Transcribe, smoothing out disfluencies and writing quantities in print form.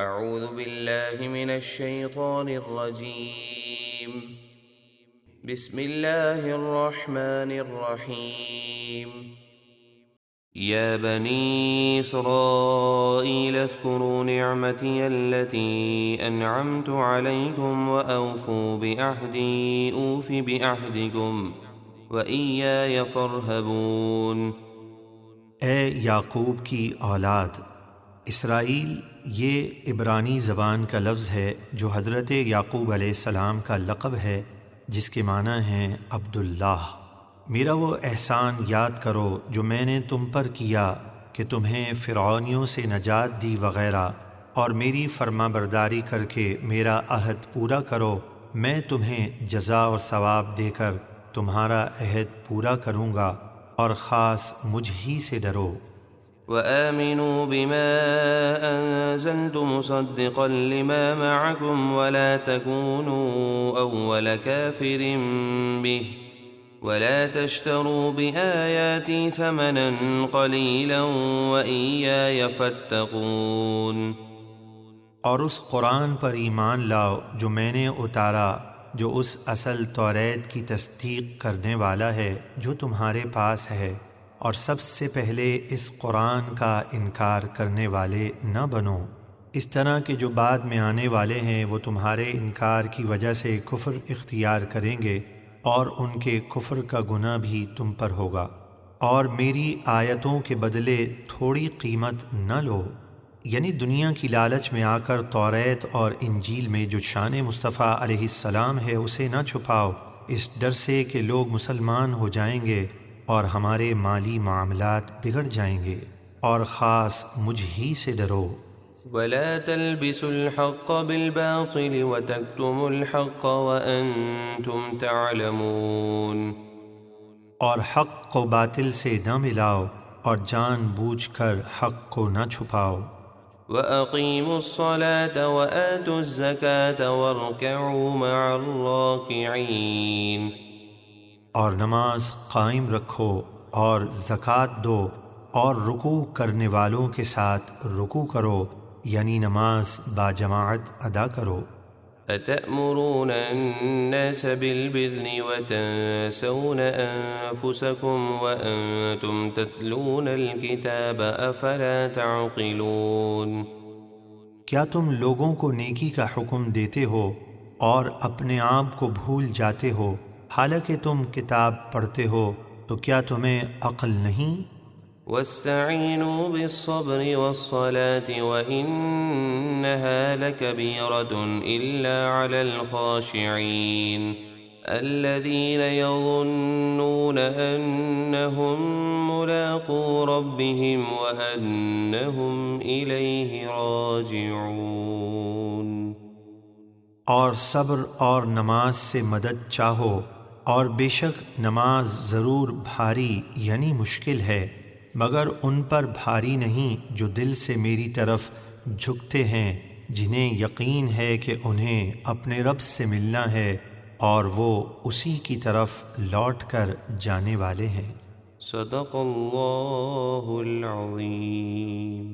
اعوذ باللہ من الشیطان الرجیم بسم اللہ الرحمن الرحیم یا بنی اسرائیل اذکروا نعمتی التي انعمت علیکم واوفوا بعہدی اوف بعہدکم وإیای فارہبون۔ اے یعقوب کی اولاد، اسرائیل یہ عبرانی زبان کا لفظ ہے جو حضرت یعقوب علیہ السلام کا لقب ہے، جس کے معنی ہیں عبداللہ۔ میرا وہ احسان یاد کرو جو میں نے تم پر کیا کہ تمہیں فرعونیوں سے نجات دی وغیرہ، اور میری فرما برداری کر کے میرا عہد پورا کرو، میں تمہیں جزا اور ثواب دے کر تمہارا عہد پورا کروں گا، اور خاص مجھ ہی سے ڈرو۔ وآمنوا بما أنزلت مصدقا لما معكم ولا تكونوا أول كافر به ولا تشتروا بآياتي ثمنا قليلا وإياي فاتقون۔ اور اس قرآن پر ایمان لاؤ جو میں نے اتارا، جو اس اصل توریت کی تصدیق کرنے والا ہے جو تمہارے پاس ہے، اور سب سے پہلے اس قرآن کا انکار کرنے والے نہ بنو، اس طرح کہ جو بعد میں آنے والے ہیں وہ تمہارے انکار کی وجہ سے کفر اختیار کریں گے، اور ان کے کفر کا گناہ بھی تم پر ہوگا۔ اور میری آیتوں کے بدلے تھوڑی قیمت نہ لو، یعنی دنیا کی لالچ میں آ کر توریت اور انجیل میں جو شان مصطفیٰ علیہ السلام ہے اسے نہ چھپاؤ، اس ڈر سے کہ لوگ مسلمان ہو جائیں گے اور ہمارے مالی معاملات بگڑ جائیں گے، اور خاص مجھ ہی سے ڈرو۔ ولا تلبسوا الحق بالباطل وتكتموا الحق وأنتم تعلمون۔ اور حق کو باطل سے نہ ملاؤ اور جان بوجھ کر حق کو نہ چھپاؤ۔ وأقیموا الصلاة وآتوا الزکاة وارکعوا مع الراکعین۔ اور نماز قائم رکھو اور زکوٰۃ دو اور رکوع کرنے والوں کے ساتھ رکوع کرو، یعنی نماز باجماعت ادا کرو۔ أتأمرون الناس بالبر وتنسون أنفسكم وأنتم تتلون الكتاب أفلا تعقلون۔ کیا تم لوگوں کو نیکی کا حکم دیتے ہو اور اپنے آپ کو بھول جاتے ہو، حالانکہ تم کتاب پڑھتے ہو، تو کیا تمہیں عقل نہیں؟ واستعینوا بالصبر والصلاة وإنها لكبيرة إلا على الخاشعين الذين يظنون أنهم ملاقو ربهم وأنهم إليه راجعون۔ اور صبر اور نماز سے مدد چاہو، اور بے شک نماز ضرور بھاری یعنی مشکل ہے، مگر ان پر بھاری نہیں جو دل سے میری طرف جھکتے ہیں، جنہیں یقین ہے کہ انہیں اپنے رب سے ملنا ہے اور وہ اسی کی طرف لوٹ کر جانے والے ہیں۔ صدق اللہ العظیم۔